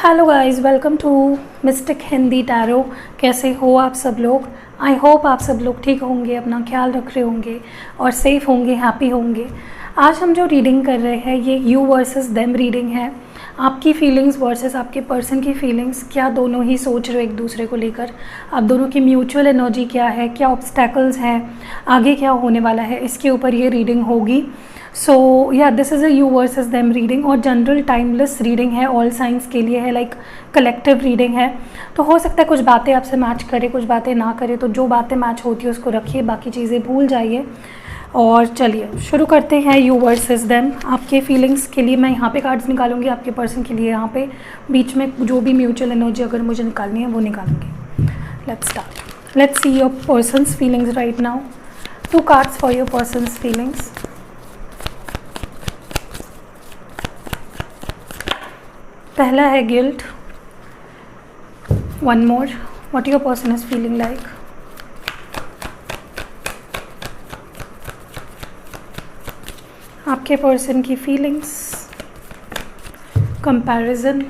Hello guys, welcome to mystic Hindi tarot. कैसे हो आप सब लोग? आई होप आप सब लोग ठीक होंगे, अपना ख्याल रख रहे होंगे और सेफ़ होंगे, हैप्पी होंगे। आज हम जो रीडिंग कर रहे हैं ये यू वर्सेस देम रीडिंग है। आपकी फीलिंग्स वर्सेस आपके पर्सन की फीलिंग्स, क्या दोनों ही सोच रहे हो एक दूसरे को लेकर, आप दोनों की म्यूचुअल एनर्जी क्या है, क्या ऑब्स्टैकल्स हैं, आगे क्या होने वाला है, इसके ऊपर ये रीडिंग होगी। सो या this is a you versus them reading और जनरल टाइमलेस रीडिंग है, ऑल साइंस के लिए है, लाइक कलेक्टिव रीडिंग है। तो हो सकता है कुछ बातें आपसे मैच करे, कुछ बातें ना करे, तो जो बातें मैच होती है उसको रखिए, बाकी चीज़ें भूल जाइए। और चलिए शुरू करते हैं यू वर्सेस देम। आपके फीलिंग्स के लिए मैं यहाँ पे कार्ड्स निकालूंगी, आपके पर्सन के लिए यहाँ पे बीच में जो भी म्यूचुअल एनर्जी अगर मुझे निकालनी है वो निकालूंगी। Let's start. Let's see your person's feelings right now. 2 cards for your person's feelings. पहला है guilt, one more, what your person is feeling like. आपके पर्सन की फीलिंग्स, कंपैरिजन।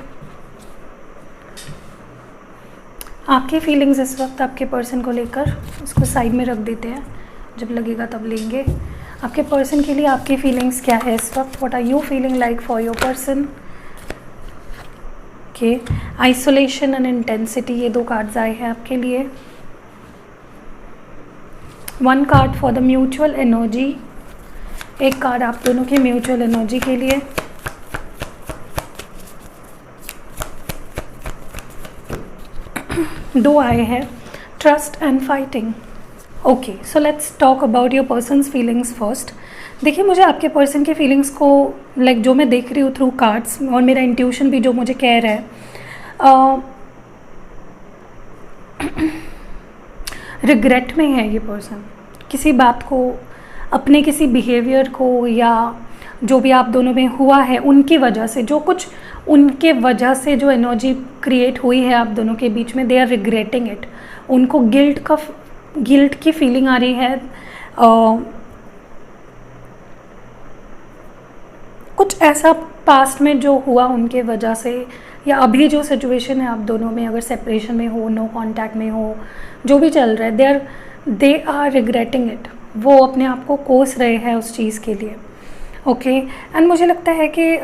आपकी फीलिंग्स इस वक्त आपके पर्सन को लेकर, इसको साइड में रख देते हैं, जब लगेगा तब लेंगे। आपके पर्सन के लिए आपकी फीलिंग्स क्या है इस वक्त, what are you feeling like for your person. Isolation and intensity, ये 2 कार्ड्स आए हैं आपके लिए। 1 card for the mutual energy, एक कार्ड आप दोनों की म्यूचुअल एनर्जी के लिए। दो आए हैं, trust and fighting. Okay, so let's talk about your person's feelings first. देखिए, मुझे आपके पर्सन की फीलिंग्स को लाइक जो मैं देख रही हूँ थ्रू कार्ड्स और मेरा इंट्यूशन भी जो मुझे कह रहा है, रिग्रेट में है ये पर्सन किसी बात को, अपने किसी बिहेवियर को, या जो भी आप दोनों में हुआ है उनकी वजह से, जो कुछ उनके वजह से जो एनर्जी क्रिएट हुई है आप दोनों के बीच में, दे आर रिग्रेटिंग इट। उनको गिल्ट की फीलिंग आ रही है। कुछ ऐसा पास्ट में जो हुआ उनके वजह से, या अभी जो सिचुएशन है आप दोनों में, अगर सेपरेशन में हो, नो कांटेक्ट में हो, जो भी चल रहा है, दे आर रिग्रेटिंग इट। वो अपने आप को कोस रहे हैं उस चीज़ के लिए। ओके, एंड मुझे लगता है कि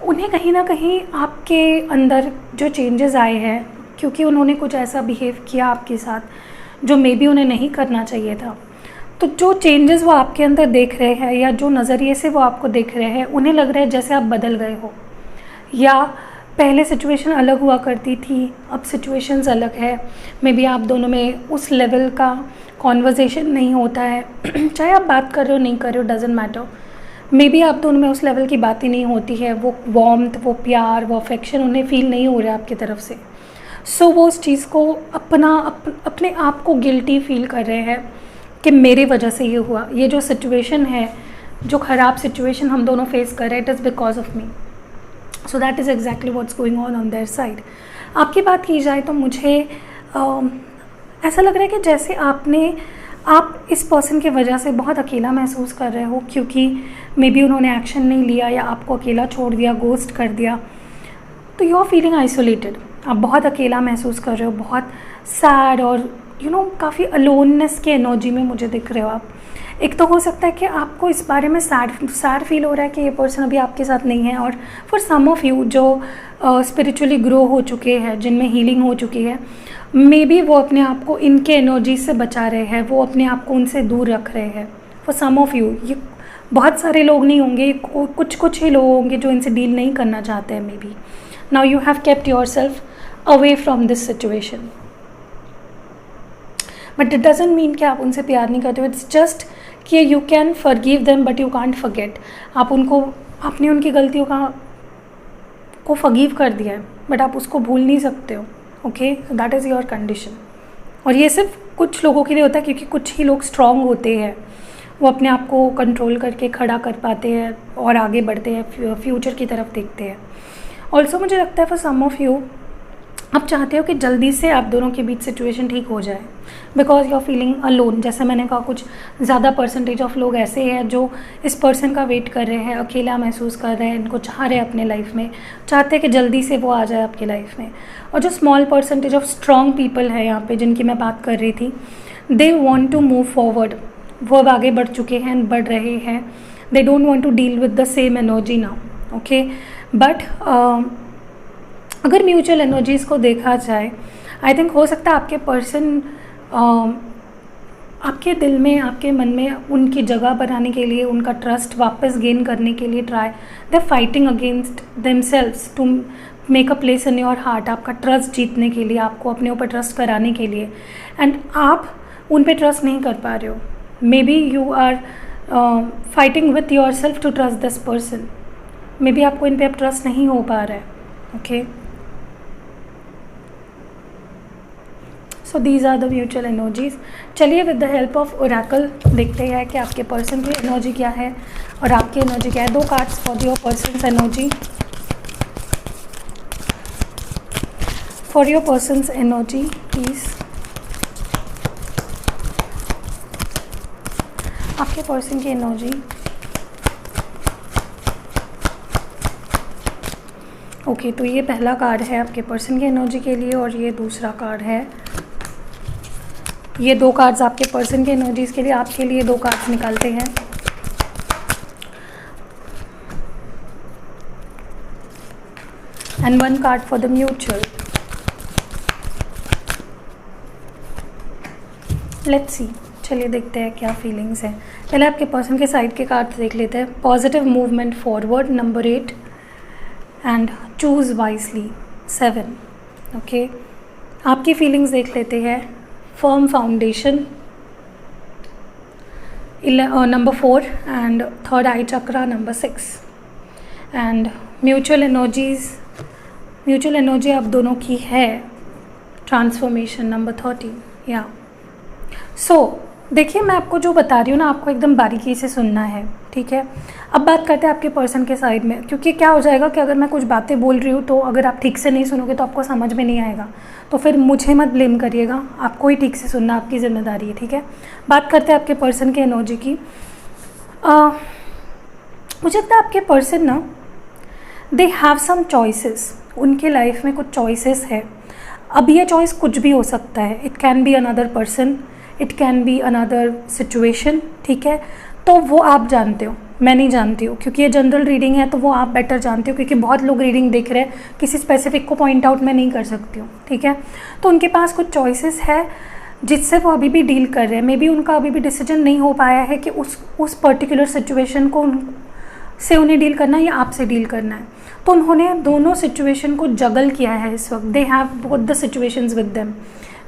उन्हें कहीं ना कहीं आपके अंदर जो चेंजेस आए हैं, क्योंकि उन्होंने कुछ ऐसा बिहेव किया आपके साथ जो मे बी उन्हें नहीं करना चाहिए था, तो जो चेंजेस वो आपके अंदर देख रहे हैं या जो नज़रिए से वो आपको देख रहे हैं, उन्हें लग रहा है जैसे आप बदल गए हो, या पहले सिचुएशन अलग हुआ करती थी, अब सिचुएशंस अलग है। मे बी आप दोनों में उस लेवल का कॉन्वर्जेसन नहीं होता है चाहे आप बात कर रहे हो नहीं कर रहे हो, डजेंट मैटर। मे बी आप दोनों में उस लेवल की बातें नहीं होती है, वो वार्मथ, वो प्यार, वो अफेक्शन उन्हें फील नहीं हो रहा है आपकी तरफ से। सो वो उस चीज़ को अपने आप को गिल्टी फील कर रहे हैं कि मेरी वजह से ये हुआ, ये जो सिचुएशन है, जो ख़राब सिचुएशन हम दोनों फेस कर रहे हैं, it is because of me. So that is exactly what's going on their side. आपकी बात की जाए तो मुझे ऐसा लग रहा है कि जैसे आप इस पर्सन की वजह से बहुत अकेला महसूस कर रहे हो, क्योंकि मे बी उन्होंने एक्शन नहीं लिया या आपको अकेला छोड़ दिया, गोस्ट कर दिया, तो यू आर फीलिंग आइसोलेटेड। आप बहुत अकेला महसूस कर रहे हो, बहुत सैड और काफ़ी अलोननेस के एनर्जी में मुझे दिख रहे हो आप। एक तो हो सकता है कि आपको इस बारे में सैड फील हो रहा है कि ये पर्सन अभी आपके साथ नहीं है, और फॉर सम ऑफ यू जो स्पिरिचुअली ग्रो हो चुके हैं, जिनमें हीलिंग हो चुकी है, मे बी वो अपने आप को इनके एनर्जी से बचा रहे हैं, वो अपने आप को उनसे दूर रख रहे हैं। फॉर सम ऑफ यू, ये बहुत सारे लोग नहीं होंगे, कुछ ही लोग होंगे जो इनसे डील नहीं करना चाहते हैं। May be now you have kept your self away from this situation, but it doesn't mean कि आप उनसे प्यार नहीं करते हो। इट्स जस्ट कि you can forgive them but you can't forget. आपने उनकी गलतियों को फॉरगिव कर दिया है, बट आप उसको भूल नहीं सकते हो। Okay, that is your condition. और ये सिर्फ कुछ लोगों के लिए होता है, क्योंकि कुछ ही लोग स्ट्रॉन्ग होते हैं, वो अपने आप को कंट्रोल करके खड़ा कर पाते हैं और आगे बढ़ते हैं, फ्यूचर की तरफ देखते हैं। ऑल्सो मुझे लगता है फॉर सम ऑफ यू आप चाहते हो कि जल्दी से आप दोनों के बीच सिचुएशन ठीक हो जाए, because you are feeling alone. जैसे मैंने कहा, कुछ ज़्यादा परसेंटेज ऑफ लोग ऐसे हैं जो इस पर्सन का वेट कर रहे हैं, अकेला महसूस कर रहे हैं, इनको चाह रहे हैं अपने लाइफ में, चाहते हैं कि जल्दी से वो आ जाए आपकी लाइफ में। और जो small percentage of strong people है यहाँ पे, जिनकी मैं बात कर रही थी, they want to move forward. वो अब आगे बढ़ चुके हैं, बढ़ रहे हैं। They don't want to deal with the same energy now, okay. But अगर म्यूचुअल एनर्जीज़ को देखा जाए, आई थिंक हो सकता है आपके पर्सन आपके दिल में, आपके मन में उनकी जगह बनाने के लिए, उनका ट्रस्ट वापस गेन करने के लिए they fighting against themselves to make a place in your heart. आपका ट्रस्ट जीतने के लिए, आपको अपने ऊपर ट्रस्ट कराने के लिए, एंड आप उन पे ट्रस्ट नहीं कर पा रहे हो। Maybe you are fighting with yourself to trust this person. Maybe आपको इन पे अब ट्रस्ट नहीं हो पा रहा है, okay. So these are the mutual energies. चलिए with the help of oracle देखते हैं कि आपके पर्सन की एनर्जी क्या है और आपकी एनर्जी क्या है। 2 cards for your persons energy, for your persons energy please. आपके पर्सन की एनर्जी, ओके। तो ये पहला कार्ड है आपके पर्सन की एनर्जी के लिए और ये दूसरा कार्ड है। ये 2 कार्ड्स आपके पर्सन के एनर्जीज़ के लिए। आपके लिए 2 कार्ड्स निकालते हैं। And 1 card for the mutual. Let's see, चलिए देखते हैं क्या फीलिंग्स हैं। पहले आपके पर्सन के साइड के कार्ड्स देख लेते हैं। Positive movement forward, number 8, and choose wisely, 7, okay. आपकी फीलिंग्स देख लेते हैं। Firm foundation, number 4, and third eye chakra, number 6, and mutual energies. Mutual energy आप दोनों की है ट्रांसफॉर्मेशन, नंबर 13, या। सो देखिए, मैं आपको जो बता रही हूँ ना, आपको एकदम बारीकी से सुनना है, ठीक है। अब बात करते हैं आपके पर्सन के साइड में, क्योंकि क्या हो जाएगा कि अगर मैं कुछ बातें बोल रही हूँ तो अगर आप ठीक से नहीं सुनोगे तो आपको समझ में नहीं आएगा, तो फिर मुझे मत ब्लेम करिएगा, आपको ही ठीक से सुनना आपकी ज़िम्मेदारी है, ठीक है। बात करते हैं आपके पर्सन की एनर्जी की। मुझे लगता है आपके पर्सन ना, दे हैव सम चॉइसेस। उनके लाइफ में कुछ चॉइसेस है। अब ये चॉइस कुछ भी हो सकता है। It can be another person, it can be another situation, ठीक है। तो वो आप जानते हो, मैं नहीं जानती हूँ, क्योंकि ये जनरल रीडिंग है तो वो आप बेटर जानते हो, क्योंकि बहुत लोग रीडिंग देख रहे हैं, किसी स्पेसिफिक को पॉइंट आउट मैं नहीं कर सकती हूँ, ठीक है। तो उनके पास कुछ चॉइसेस है जिससे वो अभी भी डील कर रहे हैं। मे बी उनका अभी भी डिसीजन नहीं हो पाया है कि उस पर्टिकुलर सिचुएशन को से उन्हें डील करना है या आपसे डील करना है। तो उन्होंने दोनों सिचुएशन को जगल किया है इस वक्त। They have both the situations with them.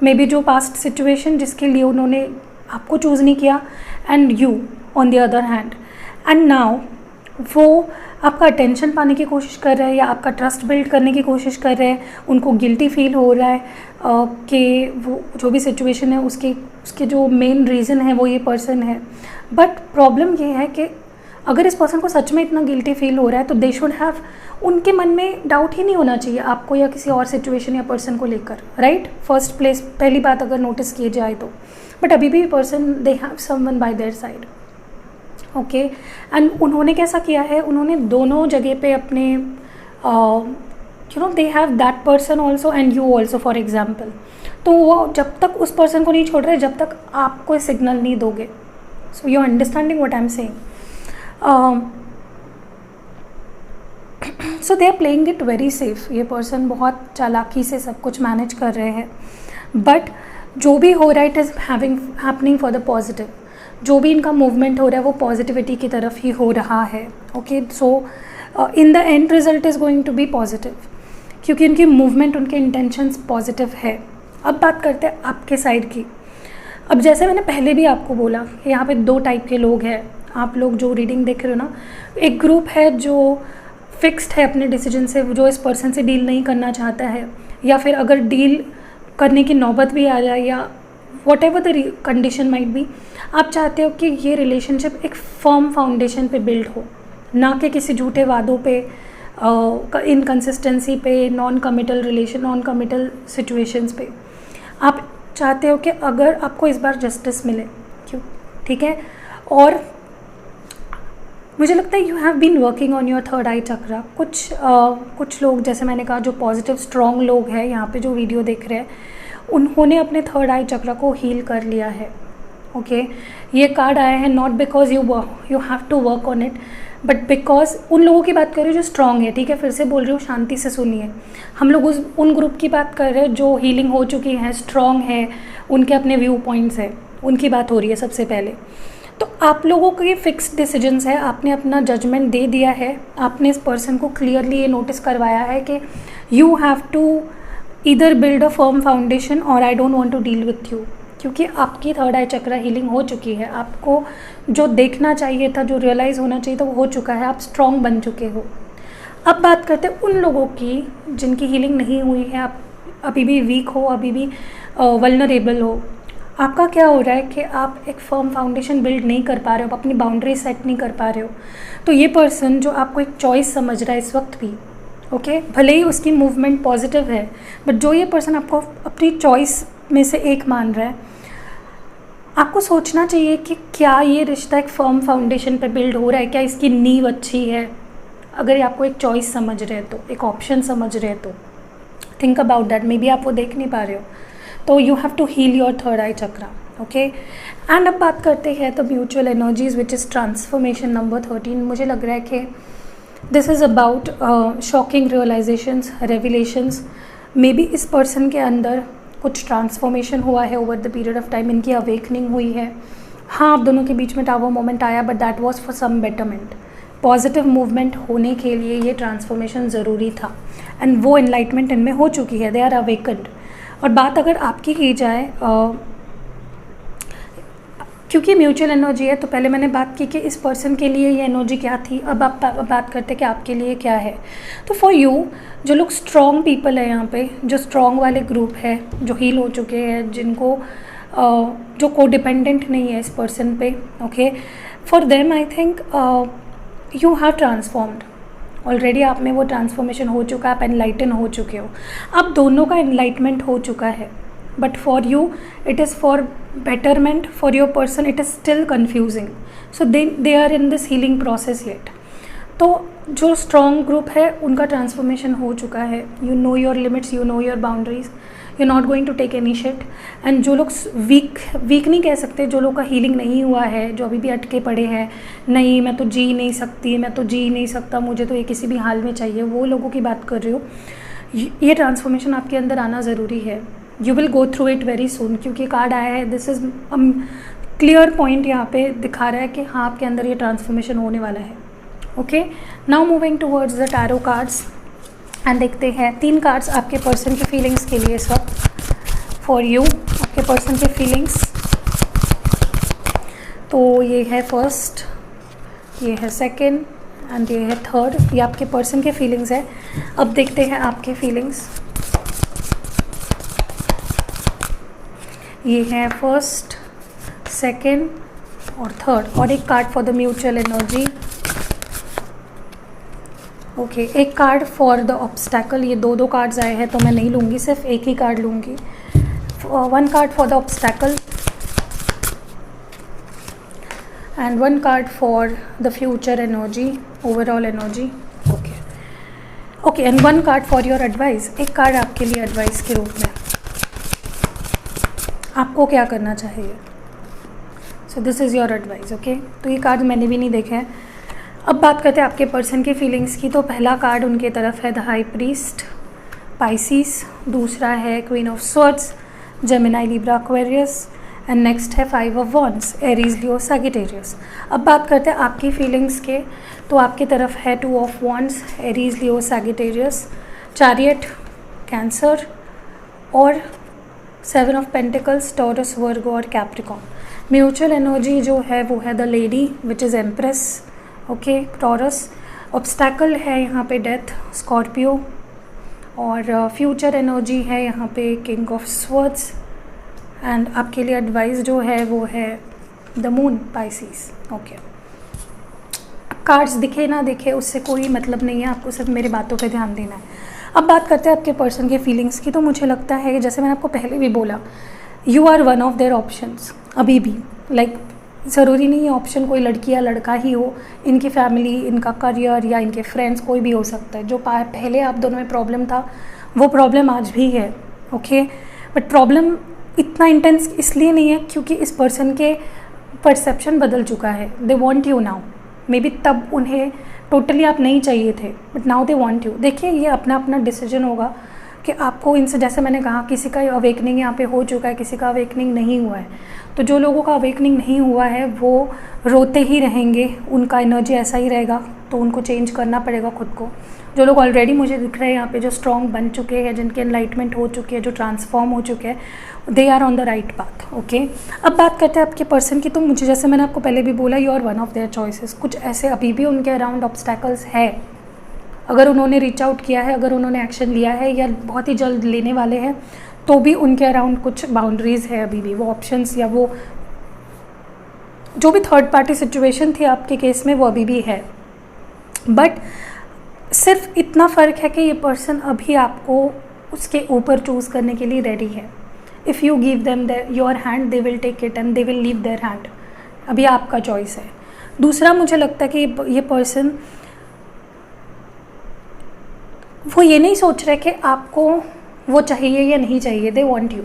May be जो पास्ट सिचुएशन जिसके लिए उन्होंने आपको चूज़ नहीं किया, and you on the other hand, and now वो आपका अटेंशन पाने की कोशिश कर रहे हैं या आपका ट्रस्ट बिल्ड करने की कोशिश कर रहे हैं। उनको गिल्टी फील हो रहा है कि वो जो भी सिचुएशन है उसके जो मेन रीज़न है वो ये पर्सन है। बट प्रॉब्लम ये है कि अगर इस पर्सन को सच में इतना गिल्टी फील हो रहा है तो दे शुड हैव, उनके मन में डाउट ही नहीं होना चाहिए आपको या किसी और सिचुएशन या पर्सन को लेकर, राइट। फर्स्ट प्लेस, पहली बात अगर नोटिस किए जाए तो। बट अभी भी person, they have someone bye their side, okay. And उन्होंने कैसा किया है, उन्होंने दोनों जगह पे अपने they have that person also and you also for example. तो वो जब तक उस पर्सन को नहीं छोड़ रहे, जब तक आप कोई सिग्नल नहीं दोगे। So you understanding what I am saying. So they are playing it very safe. ये पर्सन बहुत चालाकी से सब कुछ मैनेज कर रहे हैं। बट जो भी हो रहा है, it is happening for the positive. जो भी इनका मूवमेंट हो रहा है वो पॉजिटिविटी की तरफ ही हो रहा है, okay. So in the end result is going to be positive, क्योंकि उनकी मूवमेंट, उनके इंटेंशंस पॉजिटिव है। अब बात करते हैं आपके साइड की। अब जैसे मैंने पहले भी आपको बोला कि यहाँ पे 2 टाइप के लोग हैं। आप लोग जो रीडिंग देख रहे हो ना, एक ग्रुप है जो फिक्स्ड है अपने डिसीजन से, जो इस पर्सन से डील नहीं करना चाहता है, या फिर अगर डील करने की नौबत भी आ जाए या what ever the condition might be, आप चाहते हो कि ये रिलेशनशिप एक फर्म फाउंडेशन पे बिल्ड हो, ना कि किसी झूठे वादों पे इनकंसिस्टेंसी पे, non committal relation, non committal situations पे। आप चाहते हो कि अगर आपको इस बार जस्टिस मिले, क्यों, ठीक है। और मुझे लगता है you have been working on your third eye chakra. कुछ लोग, जैसे मैंने कहा, जो पॉजिटिव स्ट्रॉन्ग लोग हैं यहाँ पे जो वीडियो देख रहे हैं, उन्होंने अपने थर्ड आई चक्रा को हील कर लिया है। ओके, ये कार्ड आया है not because you have to work on it, but because उन लोगों की बात कर रही हूँ जो स्ट्रॉन्ग है, ठीक है। फिर से बोल रही हूँ, शांति से सुनिए। हम लोग उन ग्रुप की बात कर रहे हैं जो हीलिंग हो चुकी है, स्ट्रॉन्ग है, उनके अपने व्यू पॉइंट्स है, उनकी बात हो रही है सबसे पहले। तो आप लोगों के फिक्स्ड डिसीजंस है, आपने अपना जजमेंट दे दिया है, आपने इस पर्सन को क्लियरली ये नोटिस करवाया है कि you have to either build a firm foundation or I don't want to deal with you, क्योंकि आपकी थर्ड आई चक्रा हीलिंग हो चुकी है। आपको जो देखना चाहिए था, जो रियलाइज़ होना चाहिए था, वो हो चुका है। आप स्ट्रॉन्ग बन चुके हो। अब बात करते हैं उन लोगों की जिनकी हीलिंग नहीं हुई है, आप अभी भी वीक हो, अभी भी वल्नरेबल हो। आपका क्या हो रहा है कि आप एक फर्म फाउंडेशन बिल्ड नहीं कर पा रहे हो, अपनी बाउंड्री सेट नहीं कर पा रहे हो। तो ये पर्सन जो आपको एक चॉइस समझ रहा है इस वक्त भी, ओके, भले ही उसकी मूवमेंट पॉजिटिव है, बट जो ये पर्सन आपको अपनी चॉइस में से एक मान रहा है, आपको सोचना चाहिए कि क्या ये रिश्ता एक फर्म फाउंडेशन पे बिल्ड हो रहा है, क्या इसकी नींव अच्छी है। अगर ये आपको एक चॉइस समझ रहे हैं, तो एक ऑप्शन समझ रहे हैं, तो think about that. Maybe आप वो देख नहीं पा रहे हो, तो you have to heal your third eye chakra, okay. And अब बात करते हैं तो mutual energies which is transformation number 13। मुझे लग रहा है कि this is about shocking realisations, revelations. Maybe इस पर्सन के अंदर कुछ ट्रांसफॉर्मेशन हुआ है over the period of time, इनकी अवेकनिंग हुई है। हाँ, आप दोनों के बीच में टावर मोमेंट आया, but that was for some betterment. Positive movement होने के लिए ये ट्रांसफॉर्मेशन ज़रूरी था, एंड वो एनलाइटमेंट इनमें हो चुकी है, दे आर अवेकन्ड। और बात अगर आपकी की जाए, क्योंकि म्यूचुअल एनर्जी है, तो पहले मैंने बात की कि इस पर्सन के लिए ये एनर्जी क्या थी। अब आप बात करते हैं कि आपके लिए क्या है। तो फॉर यू, जो लोग स्ट्रॉन्ग पीपल है यहाँ पे, जो स्ट्रॉन्ग वाले ग्रुप है, जो हील हो चुके हैं, जिनको जो को डिपेंडेंट नहीं है इस पर्सन पे, okay, for them I think you have transformed already. आप में वो ट्रांसफॉर्मेशन हो चुका है, आप एनलाइटन हो चुके हो। अब दोनों का एनलाइटमेंट हो चुका है, but for you it is for betterment, for your person it is still confusing, so they are in this healing process yet. तो जो स्ट्रॉन्ग ग्रुप है उनका ट्रांसफॉर्मेशन हो चुका है। You know your limits, you know your boundaries, you not going to take any shit. And जो लोग week नहीं कह सकते, जो लोग का हीलिंग नहीं हुआ है, जो अभी भी अटके पड़े हैं, नहीं मैं तो जी नहीं सकती, मैं तो जी नहीं सकता, मुझे तो ये किसी भी हाल में चाहिए, वो लोगों की बात कर रही हूँ। ये ट्रांसफॉर्मेशन आपके अंदर आना ज़रूरी है। You will go through it very soon, क्योंकि कार्ड आया है, दिस इज़ क्लियर पॉइंट यहाँ पे दिखा रहा है कि हाँ, आपके अंदर ये ट्रांसफॉर्मेशन होने वाला है। Okay, now moving towards the tarot cards and देखते हैं 3 कार्ड्स आपके पर्सन की फीलिंग्स के लिए इस वक्त फॉर यू, आपके पर्सन की फीलिंग्स। तो ये है फर्स्ट, ये है सेकेंड एंड ये है थर्ड। ये आपके पर्सन के फीलिंग्स है। अब देखते हैं आपके फीलिंग्स। ये है फर्स्ट, सेकेंड और थर्ड, और एक card for the mutual energy. Okay, एक कार्ड फॉर द ऑब्स्टैकल। ये दो कार्ड्स आए हैं तो मैं नहीं लूँगी, सिर्फ एक ही कार्ड लूँगी। 1 card for the obstacle and 1 card for the future energy, overall energy. Okay, and 1 card for your advice. एक कार्ड आपके लिए एडवाइस के रूप में, आपको क्या करना चाहिए। So this is your advice, okay. तो ये कार्ड मैंने भी नहीं देखे हैं। अब बात करते हैं आपके पर्सन की फीलिंग्स की। तो पहला कार्ड उनके तरफ है द हाई प्रीस्ट, पाइसिस। दूसरा है queen of swords, Gemini, Libra, Aquarius. And next है 5 of wands, Aries, Leo, Sagittarius. अब बात करते हैं आपकी फीलिंग्स के। तो आपकी तरफ है 2 of wands, Aries, Leo, Sagittarius, chariot, cancer और 7 ऑफ पेंटिकल्स, टॉरस, वर्गो और कैप्रिकॉर्न। म्यूचुअल एनर्जी जो है वो है the lady which is empress, okay, taurus. Obstacle है यहाँ पे डेथ, स्कॉर्पियो। और फ्यूचर एनर्जी है यहाँ पे किंग ऑफ स्वॉर्ड्स। एंड आपके लिए एडवाइस जो है वो है the moon, Pisces, okay. Cards दिखे ना दिखे उससे कोई मतलब नहीं है, आपको सिर्फ मेरी बातों पे ध्यान देना है। अब बात करते हैं आपके पर्सन के फीलिंग्स की। तो मुझे लगता है कि जैसे मैंने आपको पहले भी बोला, you are one of their options अभी भी। लाइक ज़रूरी नहीं है ऑप्शन कोई लड़की या लड़का ही हो, इनकी फैमिली, इनका करियर या इनके फ्रेंड्स, कोई भी हो सकता है। जो पहले आप दोनों में प्रॉब्लम था वो प्रॉब्लम आज भी है, ओके। बट प्रॉब्लम इतना इंटेंस इसलिए नहीं है क्योंकि इस पर्सन के परसेप्शन बदल चुका है। दे want you now. May be तब उन्हें टोटली आप नहीं चाहिए थे, but now they want you. देखिए ये अपना अपना डिसीजन होगा कि आपको इनसे, जैसे मैंने कहा, किसी का अवेकनिंग यहाँ पे हो चुका है, किसी का अवेकनिंग नहीं हुआ है। तो जो लोगों का अवेकनिंग नहीं हुआ है वो रोते ही रहेंगे, उनका एनर्जी ऐसा ही रहेगा, तो उनको चेंज करना पड़ेगा खुद को। जो लोग ऑलरेडी मुझे दिख रहे हैं यहाँ पे, जो स्ट्रॉन्ग बन चुके हैं, जिनकी एनलाइटमेंट हो चुकी है, जो ट्रांसफॉर्म हो चुके हैं, they are on the right path, okay. अब बात करते हैं आपके पर्सन की। तो मुझे, जैसे मैंने आपको पहले भी बोला, you are one of their choices. कुछ ऐसे अभी भी उनके अराउंड ऑब्स्टैकल्स है। अगर उन्होंने रीच आउट किया है, अगर उन्होंने एक्शन लिया है या बहुत ही जल्द लेने वाले हैं, तो भी उनके अराउंड कुछ बाउंड्रीज़ है अभी भी। वो ऑप्शंस या वो जो भी थर्ड पार्टी सिचुएशन थी आपके केस में वो अभी भी है। बट सिर्फ इतना फ़र्क है कि ये पर्सन अभी आपको उसके ऊपर चूज़ करने के लिए रेडी है। If you give them your hand, they will take it and they will leave their hand. अभी आपका चॉइस है। दूसरा, मुझे लगता है कि ये पर्सन वो ये नहीं सोच रहे कि आपको वो चाहिए या नहीं चाहिए। They want you.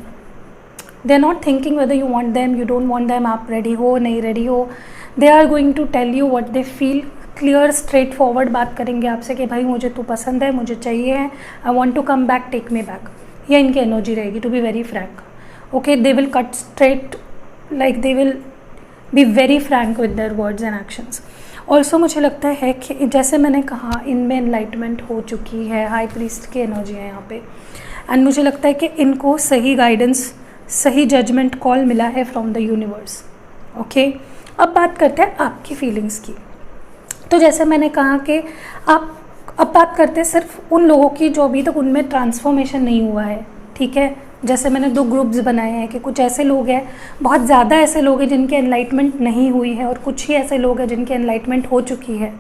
They are not thinking whether you want them, you don't want them, आप रेडी हो नहीं रेडी हो। They are going to tell you what they feel. Clear straight forward बात करेंगे आपसे कि भाई मुझे तू पसंद है, मुझे चाहिए है, I want to come back, take me back. ये इनकी एनर्जी रहेगी, to be very frank, okay. They will cut straight, like they will be very frank with their words and actions. Also मुझे लगता है कि जैसे मैंने कहा, इनमें एनलाइटमेंट हो चुकी है, हाई प्रीस्ट की एनर्जी है यहाँ पे। एंड मुझे लगता है कि इनको सही गाइडेंस, सही जजमेंट कॉल मिला है फ्रॉम द यूनिवर्स, ओके। अब बात करते हैं आपकी फीलिंग्स की। तो जैसे मैंने कहा कि आप, अब बात करते हैं सिर्फ उन लोगों की जो अभी तक उनमें ट्रांसफॉर्मेशन नहीं हुआ है, ठीक है। जैसे मैंने 2 ग्रुप्स बनाए हैं कि कुछ ऐसे लोग हैं, बहुत ज़्यादा ऐसे लोग हैं जिनकी एनलाइटमेंट नहीं हुई है, और कुछ ही ऐसे लोग हैं जिनकी एनलाइटमेंट हो चुकी है।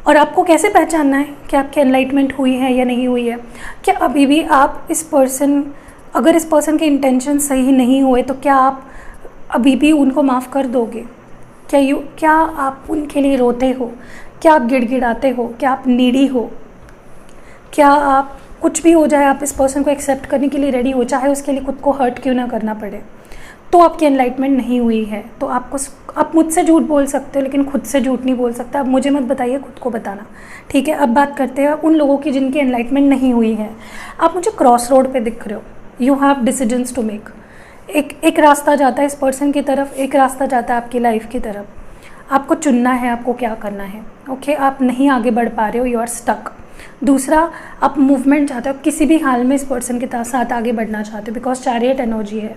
और आपको कैसे पहचानना है कि आपकी एनलाइटमेंट हुई है या नहीं हुई है? क्या अभी भी आप इस पर्सन, अगर इस पर्सन के इंटेंशन सही नहीं हुए तो क्या आप अभी भी उनको माफ़ कर दोगे? क्या आप उनके लिए रोते हो? क्या आप गिड़गिड़ाते हो? क्या आप नीडी हो? क्या आप कुछ भी हो जाए आप इस पर्सन को एक्सेप्ट करने के लिए रेडी हो, चाहे उसके लिए खुद को हर्ट क्यों ना करना पड़े? तो आपकी एनलाइटमेंट नहीं हुई है। तो आप मुझसे झूठ बोल सकते हो लेकिन खुद से झूठ नहीं बोल सकते। आप मुझे मत बताइए, खुद को बताना, ठीक है। अब बात करते हैं उन लोगों की जिनकी एनलाइटमेंट नहीं हुई है। आप मुझे क्रॉस रोड पे दिख रहे हो, you have decisions to make. एक रास्ता जाता है इस पर्सन की तरफ, एक रास्ता जाता है आपकी लाइफ की तरफ। आपको चुनना है आपको क्या करना है, ओके। आप नहीं आगे बढ़ पा रहे हो, यू आर स्टक। दूसरा, आप मूवमेंट चाहते हो, किसी भी हाल में इस पर्सन के साथ आगे बढ़ना चाहते हो, बिकॉज चैरियट एनर्जी है।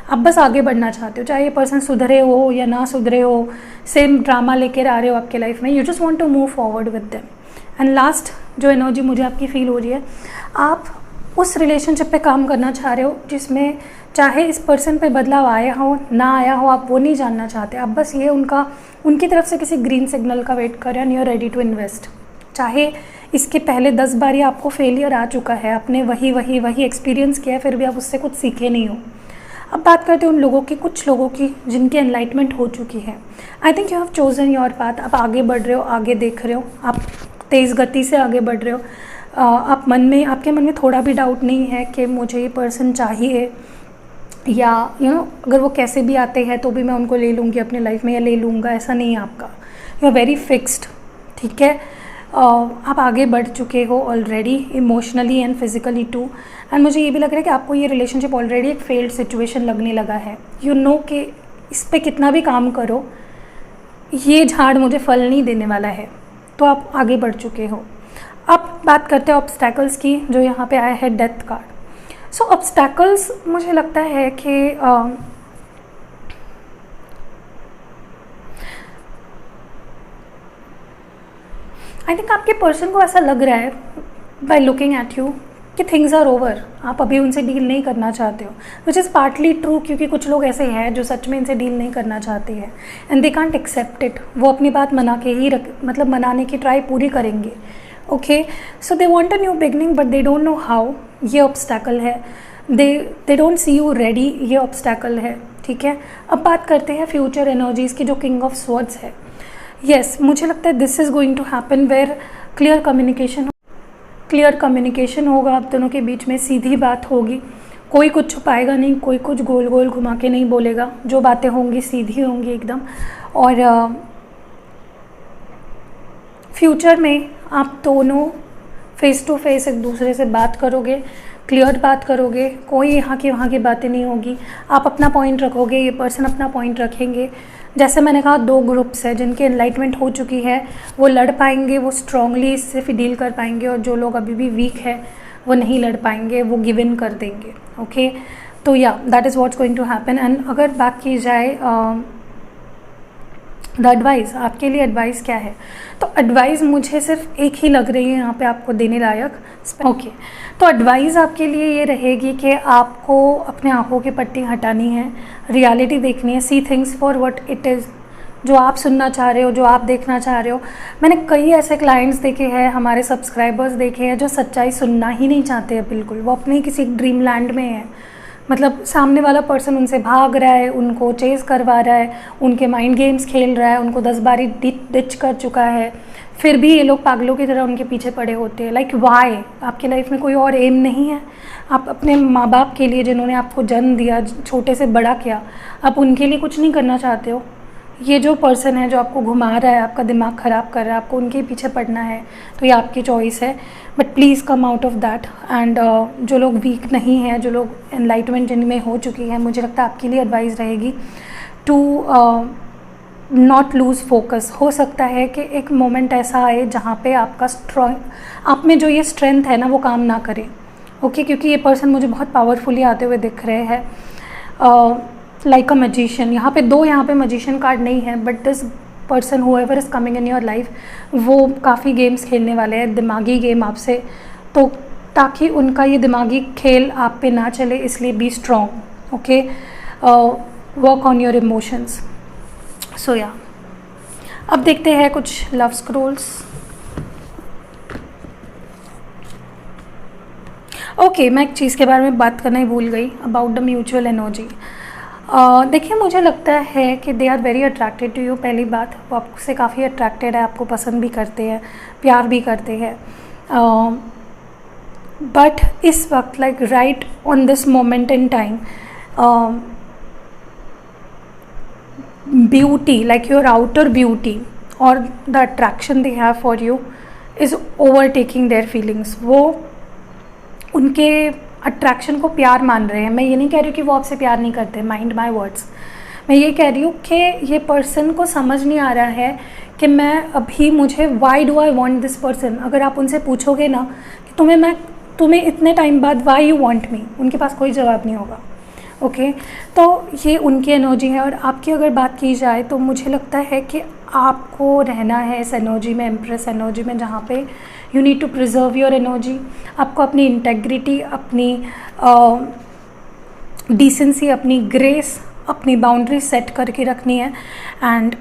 आप बस आगे बढ़ना चाहते हो, चाहे ये पर्सन सुधरे हो या ना सुधरे हो, सेम ड्रामा लेकर आ रहे हो आपके लाइफ में, you just want to move forward with them. And last जो एनर्जी मुझे आपकी फील हो रही है, आप उस रिलेशनशिप पे काम करना चाह रहे हो जिसमें चाहे इस पर्सन पे बदलाव आया हो ना आया हो, आप वो नहीं जानना चाहते। आप बस ये उनकी तरफ से किसी ग्रीन सिग्नल का वेट कर रहे हैं and you are ready to invest. चाहे इसके पहले 10 बार ही आपको फेलियर आ चुका है, आपने वही एक्सपीरियंस किया है, फिर भी आप उससे कुछ सीखे नहीं हो। अब बात करते हैं उन लोगों की, कुछ लोगों की जिनकी एनलाइटमेंट हो चुकी है। I think you have chosen your path. आप आगे बढ़ रहे हो, आगे देख रहे हो, आप तेज़ गति से आगे बढ़ रहे हो। आपके मन में थोड़ा भी डाउट नहीं है कि मुझे ये पर्सन चाहिए, या अगर वो कैसे भी आते हैं तो भी मैं उनको ले लूँगी अपने लाइफ में या ले लूँगा, ऐसा नहीं है आपका। यू आर वेरी फिक्स्ड, ठीक है। आप आगे बढ़ चुके हो already, emotionally and physically too. And मुझे ये भी लग रहा है कि आपको ये रिलेशनशिप ऑलरेडी एक फेल्ड सिचुएशन लगने लगा है। यू नो कि इस पे कितना भी काम करो ये झाड़ मुझे फल नहीं देने वाला है, तो आप आगे बढ़ चुके हो। अब बात करते हैं ऑब्स्टैकल्स की, जो यहाँ पे आया है डेथ कार्ड। सो ऑब्स्टैकल्स मुझे लगता है कि आई थिंक आपके पर्सन को ऐसा लग रहा है बाय लुकिंग एट यू कि थिंग्स आर ओवर, आप अभी उनसे डील नहीं करना चाहते हो, विच इज़ पार्टली ट्रू, क्योंकि कुछ लोग ऐसे हैं जो सच में इनसे डील नहीं करना चाहते हैं and they can't accept it. वो अपनी बात मना के ही मतलब मनाने की ट्राई पूरी करेंगे। Okay, so they want a new beginning but they don't know how, ये ऑब्स्टैकल है। They don't see you ready, ये ऑब्स्टैकल है। ठीक है, अब बात करते हैं फ्यूचर एनर्जीज़ की, जो किंग ऑफ स्वॉर्ड्स है। येस, मुझे लगता है this is going to happen where clear communication होगा आप दोनों के बीच में, सीधी बात होगी, कोई कुछ छुपाएगा नहीं, कोई कुछ गोल गोल घुमा के नहीं बोलेगा, जो बातें होंगी सीधी होंगी एकदम। और फ्यूचर में आप दोनों फेस टू फेस एक दूसरे से बात करोगे, क्लियर बात करोगे, कोई यहाँ की वहाँ की बातें नहीं होगी। आप अपना पॉइंट रखोगे, ये पर्सन अपना पॉइंट रखेंगे। जैसे मैंने कहा, 2 ग्रुप्स है जिनकी एनलाइटमेंट हो चुकी है, वो लड़ पाएंगे, वो स्ट्रांगली इससे डील कर पाएंगे, और जो लोग अभी भी वीक है वो नहीं लड़ पाएंगे, वो गिव इन कर देंगे। ओके, तो या that is what's going to happen. And अगर बात की जाए द एडवाइस, आपके लिए एडवाइस क्या है, तो एडवाइस मुझे सिर्फ एक ही लग रही है यहाँ पे आपको देने लायक। ओके, तो एडवाइस आपके लिए ये रहेगी कि आपको अपने आँखों की पट्टी हटानी है, रियलिटी देखनी है, see things for what it is. जो आप सुनना चाह रहे हो, जो आप देखना चाह रहे हो, मैंने कई ऐसे क्लाइंट्स देखे हैं, हमारे सब्सक्राइबर्स देखे हैं, जो सच्चाई सुनना ही नहीं चाहते हैं बिल्कुल। वो अपने किसी ड्रीम लैंड में है, मतलब सामने वाला पर्सन उनसे भाग रहा है, उनको चेज़ करवा रहा है, उनके माइंड गेम्स खेल रहा है, उनको 10 बारी डिच कर चुका है, फिर भी ये लोग पागलों की तरह उनके पीछे पड़े होते हैं। Like why? आपकी लाइफ में कोई और एम नहीं है? आप अपने माँ बाप के लिए, जिन्होंने आपको जन्म दिया, छोटे से बड़ा किया, आप उनके लिए कुछ नहीं करना चाहते हो? ये जो पर्सन है जो आपको घुमा रहा है, आपका दिमाग ख़राब कर रहा है, आपको उनके पीछे पड़ना है, तो ये आपकी चॉइस है। But please come out of that. And जो लोग वीक नहीं हैं, जो लोग एनलाइटमेंट जिनमें हो चुकी है, मुझे लगता है आपके लिए एडवाइस रहेगी टू नॉट लूज़ फोकस। हो सकता है कि एक मोमेंट ऐसा आए जहाँ पे आपका आप में जो ये स्ट्रेंथ है ना, वो काम ना करे। ओके, क्योंकि ये पर्सन मुझे बहुत पावरफुली आते हुए दिख रहे हैं, लाइक अ मैजिशियन। यहाँ पे मैजिशियन कार्ड नहीं है, but this person however is coming in your life, वो काफ़ी गेम्स खेलने वाले हैं, दिमागी गेम आपसे, तो ताकि उनका ये दिमागी खेल आप पे ना चले, इसलिए be strong. Okay, work on your emotions. So yeah, अब देखते हैं कुछ लव स्क्रोल्स। ओके, मैं एक चीज़ के बारे में बात करना ही भूल गई, अबाउट द म्यूचुअल एनर्जी। देखिए, मुझे लगता है कि they are very attracted to you. पहली बात, वो आपसे काफ़ी अट्रैक्टेड है, आपको पसंद भी करते हैं, प्यार भी करते हैं, बट इस वक्त like right on this moment in time, beauty, like your outer beauty और the attraction they have for you is overtaking their feelings. वो उनके अट्रैक्शन को प्यार मान रहे हैं। मैं ये नहीं कह रही हूँ कि वो आपसे प्यार नहीं करते, माइंड माय वर्ड्स। मैं ये कह रही हूँ कि ये पर्सन को समझ नहीं आ रहा है कि मैं अभी, मुझे why do I want this person. अगर आप उनसे पूछोगे ना कि तुम्हें इतने टाइम बाद वाई यू वॉन्ट मी, उनके पास कोई जवाब नहीं होगा। ओके, तो ये उनकी एनर्जी है। और आपकी अगर बात की जाए तो मुझे लगता है कि आपको रहना है इस एनर्जी में, एम्प्रेस एनर्जी में, जहाँ पे you need to preserve your energy. आपको अपनी इंटेग्रिटी, अपनी डिसेंसी, अपनी ग्रेस, अपनी बाउंड्री सेट करके रखनी है। एंड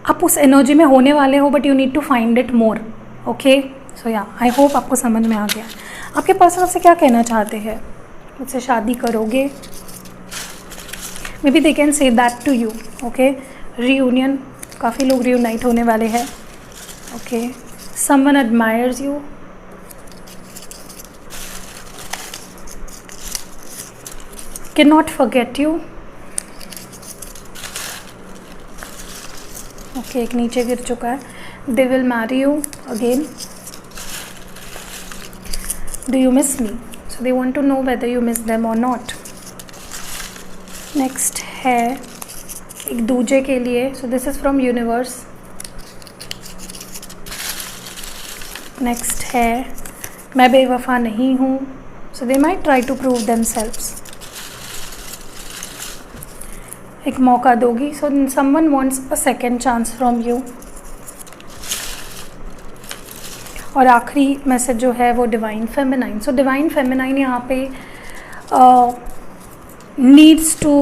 आप उस एनर्जी में होने वाले हो, but you need to find it more. Okay, so yeah, I hope आपको समझ में आ गया। आपके पर्सन आपसे क्या कहना चाहते हैं? मुझसे शादी करोगे? Maybe they can say that to you. Okay, reunion, काफ़ी लोग रीयूनाइट होने वाले हैं। Okay, someone admires you, cannot forget you. Okay, एक नीचे गिर चुका है। They will marry you again. Do you miss me? So they want to know whether you miss them or not. Next है एक दूजे के लिए, so this is from universe. Next है मैं बेवफा नहीं हूँ, so they might try to prove themselves. एक मौका दोगी, so someone wants a second chance from you. और आखिरी मैसेज जो है वो divine feminine. So divine feminine यहाँ पे needs to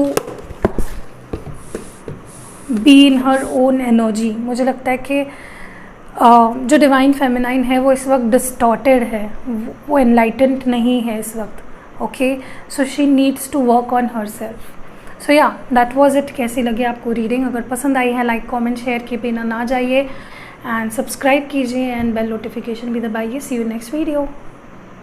be in her own energy. मुझे लगता है कि जो डिवाइन फेमिनाइन है वो इस वक्त डिस्टॉर्टेड है, वो एनलाइटेंड नहीं है इस वक्त। Okay, so she needs to work on herself. So yeah that was it. कैसी लगी आपको रीडिंग? अगर पसंद आई है लाइक कमेंट शेयर किए बिना ना जाइए एंड सब्सक्राइब कीजिए एंड बेल नोटिफिकेशन भी दबाइए। सी यू नेक्स्ट वीडियो।